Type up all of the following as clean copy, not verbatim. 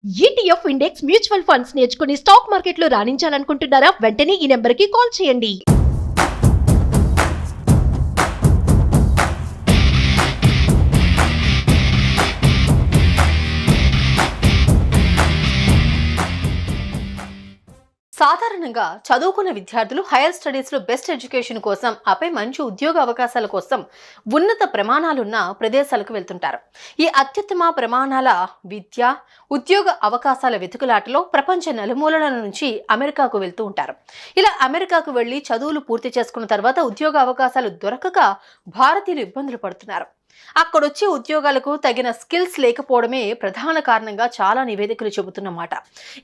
ETF index mutual funds నేర్చుకుని stock మార్కెట్లో రాణించాలనుకుంటున్నారా? వెంటనే ఈ నెంబర్కి కాల్ చేయండి. సాధారణంగా చదువుకున్న విద్యార్థులు హైయర్ స్టడీస్లో బెస్ట్ ఎడ్యుకేషన్ కోసం ఆపై మంచి ఉద్యోగ అవకాశాల కోసం ఉన్నత ప్రమాణాలున్న ప్రదేశాలకు వెళ్తుంటారు. ఈ అత్యుత్తమ ప్రమాణాల విద్య ఉద్యోగ అవకాశాల వెతుకులాటలో ప్రపంచ నలుమూలల నుంచి అమెరికాకు వెళ్తూ ఉంటారు. ఇలా అమెరికాకు వెళ్లి చదువులు పూర్తి చేసుకున్న తర్వాత ఉద్యోగ అవకాశాలు దొరకక భారతీయులు ఇబ్బందులు పడుతున్నారు. అక్కడొచ్చే ఉద్యోగాలకు తగిన స్కిల్స్ లేకపోవడమే ప్రధాన కారణంగా చాలా నివేదికలు చెబుతున్నమాట.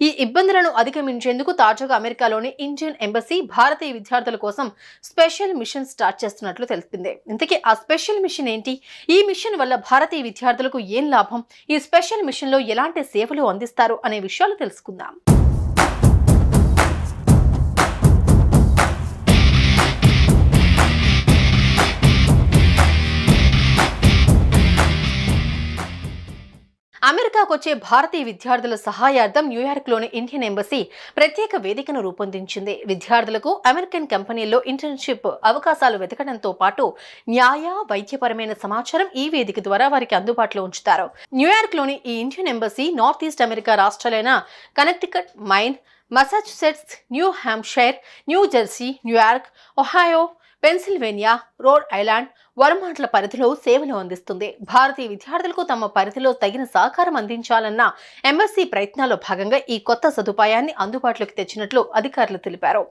ఈ ఇబ్బందులను అధిగమించేందుకు తాజాగా అమెరికాలోని ఇండియన్ ఎంబసీ భారతీయ విద్యార్థుల కోసం స్పెషల్ మిషన్ స్టార్ట్ చేస్తున్నట్లు తెలిపింది. ఇంతకీ ఆ స్పెషల్ మిషన్ ఏంటి? ఈ మిషన్ వల్ల భారతీయ విద్యార్థులకు ఏం లాభం? ఈ స్పెషల్ మిషన్ లో ఎలాంటి సేవలు అందిస్తారు అనే విషయాలు తెలుసుకుందాం. అమెరికాకు వచ్చే భారతీయ విద్యార్థుల సహాయార్థం న్యూయార్క్లోని ఇండియన్ ఎంబసీ ప్రత్యేక వేదికను రూపొందించింది. విద్యార్థులకు అమెరికన్ కంపెనీల్లో ఇంటర్న్షిప్ అవకాశాలు వెతకడంతో పాటు న్యాయ వైద్యపరమైన సమాచారం ఈ వేదిక ద్వారా వారికి అందుబాటులో ఉంచుతారు. న్యూయార్క్లోని ఈ Indian embassy north east America రాష్ట్రాలైన Connecticut, mine, Massachusetts, new Hampshire, new Jersey, New York, Ohio, Pennsylvania, Rhode Island, వర్మాంట్ల పరిధిలో సేవలు అందిస్తుంది. భారతీయ విద్యార్థులకు తమ పరిధిలో తగిన సహకారం అందించాలన్న ఎంబసీ ప్రయత్నాల్లో భాగంగా ఈ కొత్త సదుపాయాన్ని అందుబాటులోకి తెచ్చినట్లు అధికారులు తెలిపారు.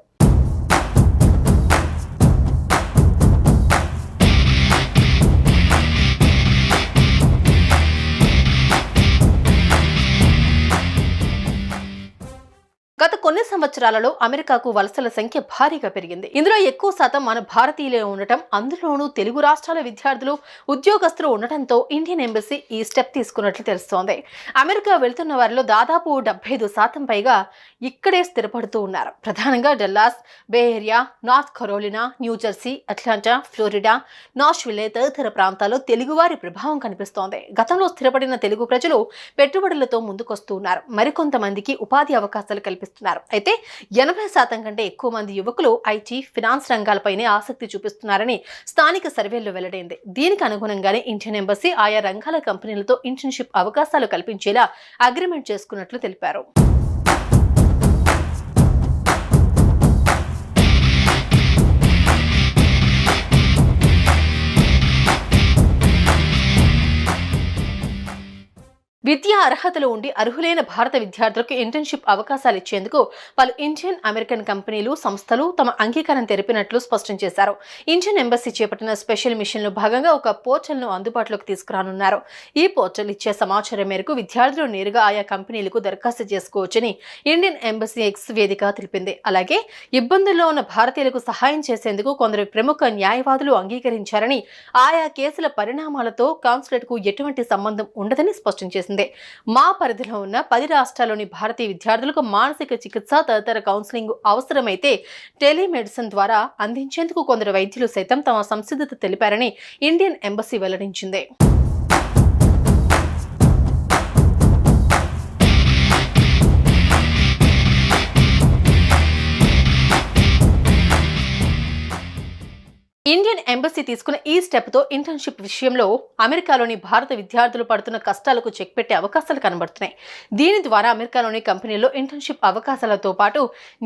గత కొన్ని సంవత్సరాలలో అమెరికాకు వలసల సంఖ్య భారీగా పెరిగింది. ఇందులో ఎక్కువ శాతం మన భారతీయులే ఉండటం, అందులోనూ తెలుగు రాష్ట్రాల విద్యార్థులు, ఉద్యోగస్తులు ఉండటంతో ఇండియన్ ఎంబసీ ఈ స్టెప్ తీసుకున్నట్లు తెలుస్తోంది. అమెరికా వెళ్తున్న వారిలో దాదాపు 75% పైగా ఇక్కడే స్థిరపడుతూ ఉన్నారు. ప్రధానంగా Dallas, Bay Area, North Carolina, New Jersey, Atlanta, Florida, Nashville తదితర ప్రాంతాల్లో తెలుగువారి ప్రభావం కనిపిస్తోంది. గతంలో స్థిరపడిన తెలుగు ప్రజలు పెట్టుబడులతో ముందుకొస్తూ ఉన్నారు. మరికొంతమందికి ఉపాధి అవకాశాలు కల్పిస్తున్నారు. అయితే 80% కంటే ఎక్కువ మంది యువకులు ఐటీ, ఫినాన్స్ రంగాలపైనే ఆసక్తి చూపిస్తున్నారని స్థానిక సర్వేల్లో వెల్లడైంది. దీనికి అనుగుణంగానే ఇండియన్ ఎంబసీ ఆయా రంగాల కంపెనీలతో ఇంటర్న్షిప్ అవకాశాలు కల్పించేలా అగ్రిమెంట్ చేసుకున్నట్లు తెలిపారు. విద్యా అర్హతలు ఉండి అర్హులైన భారత విద్యార్థులకు ఇంటర్న్షిప్ అవకాశాలు ఇచ్చేందుకు పలు ఇండియన్ అమెరికన్ కంపెనీలు, సంస్థలు తమ అంగీకారం తెలిపినట్లు స్పష్టం చేశారు. ఇండియన్ ఎంబసీ చేపట్టిన స్పెషల్ మిషన్ లో భాగంగా ఒక పోర్టల్ ను అందుబాటులోకి తీసుకురానున్నారు. ఈ పోర్టల్ ఇచ్చే సమాచారం మేరకు విద్యార్థులు నేరుగా ఆయా కంపెనీలకు దరఖాస్తు చేసుకోవచ్చని ఇండియన్ ఎంబసీ ఎక్స్ వేదిక తెలిపింది. అలాగే ఇబ్బందుల్లో ఉన్న భారతీయులకు సహాయం చేసేందుకు కొందరు ప్రముఖ న్యాయవాదులు అంగీకరించారని, ఆయా కేసుల పరిణామాలతో కాన్సులేట్ కు ఎటువంటి సంబంధం ఉండదని స్పష్టం చేసింది. మా పరిధిలో ఉన్న 10 రాష్ట్రాల్లోని భారతీయ విద్యార్థులకు మానసిక చికిత్స తదితర కౌన్సిలింగ్ అవసరమైతే టెలిమెడిసిన్ ద్వారా అందించేందుకు కొందరు వైద్యులు సైతం తమ సంసిద్ధత తెలిపారని ఇండియన్ ఎంబసీ వెల్లడించింది. ఇండియన్ ఎంబసీ తీసుకున్న ఈ స్టెప్ తో ఇంటర్న్షిప్ విషయంలో అమెరికాలోని భారత విద్యార్థులు పడుతున్న కష్టాలకు చెక్ పెట్టే అవకాశాలు కనబడుతున్నాయి. దీని ద్వారా అమెరికాలోని కంపెనీల్లో ఇంటర్న్షిప్ అవకాశాలతో పాటు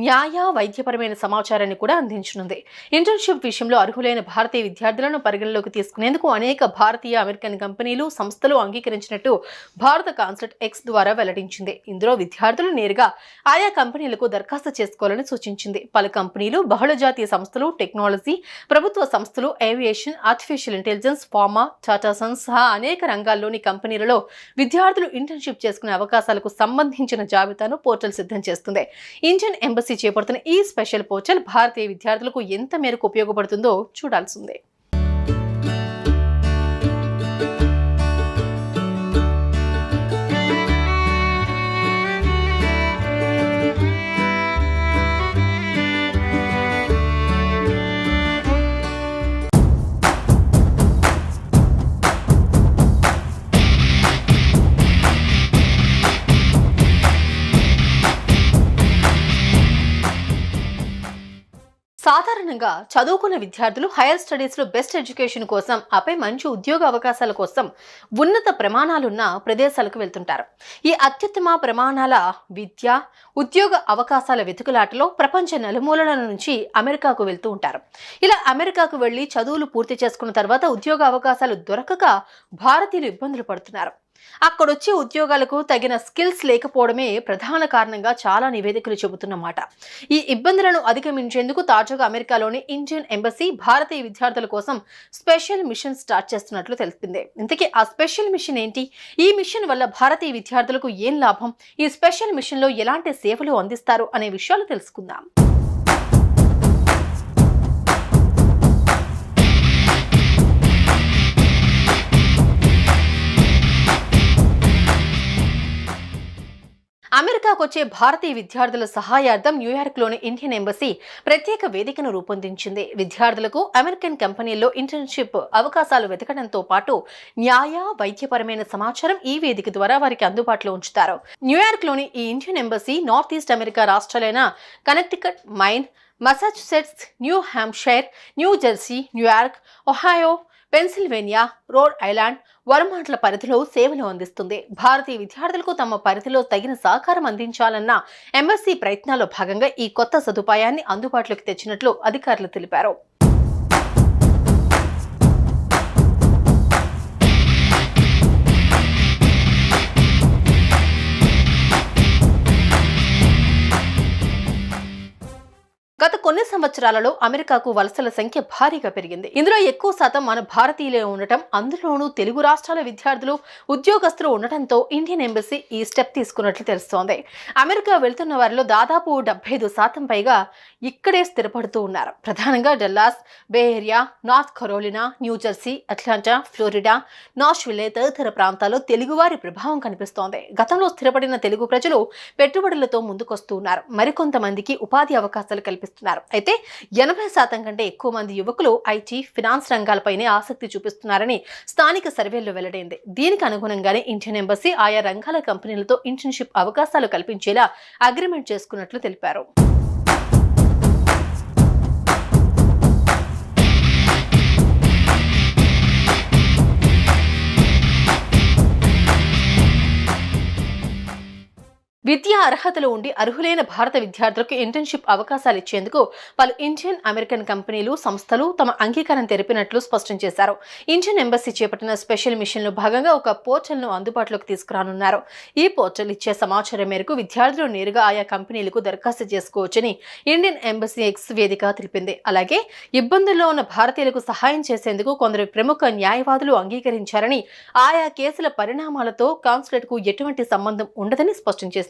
న్యాయ వైద్యపరమైన సమాచారాన్ని కూడా అందించనుంది. ఇంటర్న్షిప్ విషయంలో అర్హులైన భారతీయ విద్యార్థులను పరిగణలోకి తీసుకునేందుకు అనేక భారతీయ అమెరికన్ కంపెనీలు, సంస్థలు అంగీకరించినట్టు భారత కాన్సులేట్ ఎక్స్ ద్వారా వెల్లడించింది. ఇందులో విద్యార్థులు నేరుగా ఆయా కంపెనీలకు దరఖాస్తు చేసుకోవాలని సూచించింది. పలు కంపెనీలు, బహుళజాతీయ సంస్థలు, టెక్నాలజీ, ప్రభుత్వ సంస్థలు, aviation, artificial intelligence, pharma, Tata Sons సహా అనేక రంగాల్లోని కంపెనీలలో విద్యార్థులు ఇంటర్న్షిప్ చేసుకునే అవకాశాలకు సంబంధించిన జాబితాను పోర్టల్ సిద్ధం చేస్తుంది. ఇండియన్ ఎంబసీ చేపడుతున్న ఈ స్పెషల్ పోర్టల్ భారతీయ విద్యార్థులకు ఎంత మేరకు ఉపయోగపడుతుందో చూడాల్సిందే. సాధారణంగా చదువుకున్న విద్యార్థులు హైయర్ స్టడీస్లో బెస్ట్ ఎడ్యుకేషన్ కోసం ఆపై మంచి ఉద్యోగ అవకాశాల కోసం ఉన్నత ప్రమాణాలున్న ప్రదేశాలకు వెళ్తుంటారు. ఈ అత్యుత్తమ ప్రమాణాల విద్య ఉద్యోగ అవకాశాల వెతుకులాటలో ప్రపంచ నలుమూలల నుంచి అమెరికాకు వెళ్తూ ఉంటారు. ఇలా అమెరికాకు వెళ్లి చదువులు పూర్తి చేసుకున్న తర్వాత ఉద్యోగ అవకాశాలు దొరకక భారతీయులు ఇబ్బందులు పడుతున్నారు. అక్కడొచ్చే ఉద్యోగాలకు తగిన స్కిల్స్ లేకపోవడమే ప్రధాన కారణంగా చాలా నివేదికలు చెబుతున్నమాట. ఈ ఇబ్బందులను అధిగమించేందుకు తాజాగా అమెరికాలోని ఇండియన్ ఎంబసీ భారతీయ విద్యార్థుల కోసం స్పెషల్ మిషన్ స్టార్ట్ చేస్తున్నట్లు తెలిపింది. ఇంతకీ ఆ స్పెషల్ మిషన్ ఏంటి? ఈ మిషన్ వల్ల భారతీయ విద్యార్థులకు ఏం లాభం? ఈ స్పెషల్ మిషన్ లో ఎలాంటి సేవలు అందిస్తారు అనే విషయాలు తెలుసుకుందాం. అమెరికాకు వచ్చే భారతీయ విద్యార్థుల సహాయార్థం న్యూయార్క్లోని ఇండియన్ ఎంబసీ ప్రత్యేక వేదికను రూపొందించింది. విద్యార్థులకు అమెరికన్ కంపెనీల్లో ఇంటర్న్షిప్ అవకాశాలు వెతకడంతో పాటు న్యాయ వైద్యపరమైన సమాచారం ఈ వేదిక ద్వారా వారికి అందుబాటులో ఉంచుతారు. న్యూయార్క్లోని ఈ Indian embassy north east America రాష్ట్రాలైన Connecticut, mine, Massachusetts, new Hampshire, new Jersey, New York, Ohio, Pennsylvania, Rhode Island, వర్మాంట్ల పరిధిలో సేవలు అందిస్తుంది. భారతీయ విద్యార్థులకు తమ పరిధిలో తగిన సహకారం అందించాలన్న ఎంబసీ ప్రయత్నాల్లో భాగంగా ఈ కొత్త సదుపాయాన్ని అందుబాటులోకి తెచ్చినట్లు అధికారులు తెలిపారు. గత కొన్ని సంవత్సరాలలో అమెరికాకు వలసల సంఖ్య భారీగా పెరిగింది. ఇందులో ఎక్కువ శాతం మన భారతీయులే ఉండటం, అందులోనూ తెలుగు రాష్ట్రాల విద్యార్థులు, ఉద్యోగస్తులు ఉండటంతో ఇండియన్ ఎంబసీ ఈ స్టెప్ తీసుకున్నట్లు తెలుస్తోంది. అమెరికా వెళ్తున్న వారిలో దాదాపు 75% పైగా ఇక్కడే స్థిరపడుతూ ఉన్నారు. ప్రధానంగా Dallas, Bay Area, North Carolina, New Jersey, Atlanta, Florida, Nashville తదితర ప్రాంతాల్లో తెలుగువారి ప్రభావం కనిపిస్తోంది. గతంలో స్థిరపడిన తెలుగు ప్రజలు పెట్టుబడులతో ముందుకొస్తూ ఉన్నారు. మరికొంతమందికి ఉపాధి అవకాశాలు కల్పిస్తున్నారు. అయితే 80% కంటే ఎక్కువ మంది యువకులు ఐటీ, ఫినాన్స్ రంగాలపైనే ఆసక్తి చూపిస్తున్నారని స్థానిక సర్వేల్లో వెల్లడైంది. దీనికి అనుగుణంగానే ఇండియన్ ఎంబసీ ఆయా రంగాల కంపెనీలతో ఇంటర్న్షిప్ అవకాశాలు కల్పించేలా అగ్రిమెంట్ చేసుకున్నట్లు తెలిపారు. విద్యా అర్హతలు ఉండి అర్హులైన భారత విద్యార్థులకు ఇంటర్న్షిప్ అవకాశాలు ఇచ్చేందుకు పలు ఇండియన్ అమెరికన్ కంపెనీలు, సంస్థలు తమ అంగీకారం తెలిపినట్లు స్పష్టం చేశారు. ఇండియన్ ఎంబసీ చేపట్టిన స్పెషల్ మిషన్ లో భాగంగా ఒక పోర్టల్ ను అందుబాటులోకి తీసుకురానున్నారు. ఈ పోర్టల్ ఇచ్చే సమాచారం మేరకు విద్యార్థులు నేరుగా ఆయా కంపెనీలకు దరఖాస్తు చేసుకోవచ్చని ఇండియన్ ఎంబసీ ఎక్స్ వేదిక తెలిపింది. అలాగే ఇబ్బందుల్లో ఉన్న భారతీయులకు సహాయం చేసేందుకు కొందరు ప్రముఖ న్యాయవాదులు అంగీకరించారని, ఆయా కేసుల పరిణామాలతో కాన్సులేట్ కు ఎటువంటి సంబంధం ఉండదని స్పష్టం చేసింది.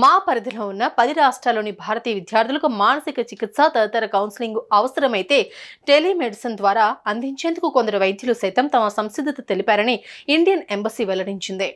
మా పరిధిలో ఉన్న 10 రాష్ట్రాల్లోని భారతీయ విద్యార్థులకు మానసిక చికిత్స తదితర కౌన్సిలింగ్ అవసరమైతే టెలిమెడిసిన్ ద్వారా అందించేందుకు కొందరు వైద్యులు సైతం తమ సంసిద్ధత తెలిపారని ఇండియన్ ఎంబసీ వెల్లడించింది.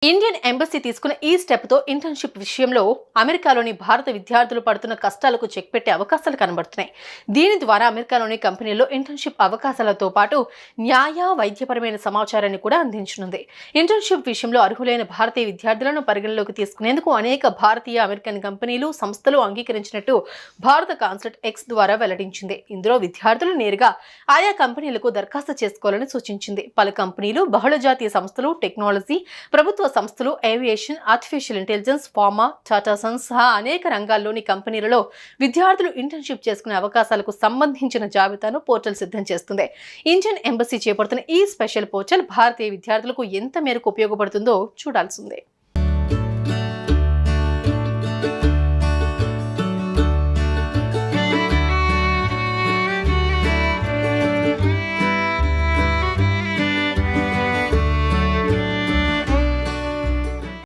ఇండియన్ ఎంబసీ తీసుకున్న ఈ స్టెప్ తో ఇంటర్న్షిప్ విషయంలో అమెరికాలోని భారత విద్యార్థులు పడుతున్న కష్టాలకు చెక్ పెట్టే అవకాశాలు కనబడుతున్నాయి. దీని ద్వారా అమెరికాలోని కంపెనీల్లో ఇంటర్న్షిప్ అవకాశాలతో పాటు న్యాయ వైద్యపరమైన సమాచారాన్ని కూడా అందించనుంది. ఇంటర్న్షిప్ విషయంలో అర్హులైన భారతీయ విద్యార్థులను పరిగణలోకి తీసుకునేందుకు అనేక భారతీయ అమెరికన్ కంపెనీలు, సంస్థలు అంగీకరించినట్టు భారత కాన్సులేట్ ఎక్స్ ద్వారా వెల్లడించింది. ఇందులో విద్యార్థులు నేరుగా ఆయా కంపెనీలకు దరఖాస్తు చేసుకోవాలని సూచించింది. పలు కంపెనీలు, బహుళజాతీయ సంస్థలు, టెక్నాలజీ, ప్రభుత్వ సంస్థలు, aviation, artificial intelligence, pharma, Tata Sons సహా అనేక రంగాల్లోని కంపెనీలలో విద్యార్థులు ఇంటర్న్షిప్ చేసుకునే అవకాశాలకు సంబంధించిన జాబితాను పోర్టల్ సిద్ధం చేస్తుంది. ఇండియన్ ఎంబసీ చేపడుతున్న ఈ స్పెషల్ పోర్టల్ భారతీయ విద్యార్థులకు ఎంత మేరకు ఉపయోగపడుతుందో చూడాల్సిందే.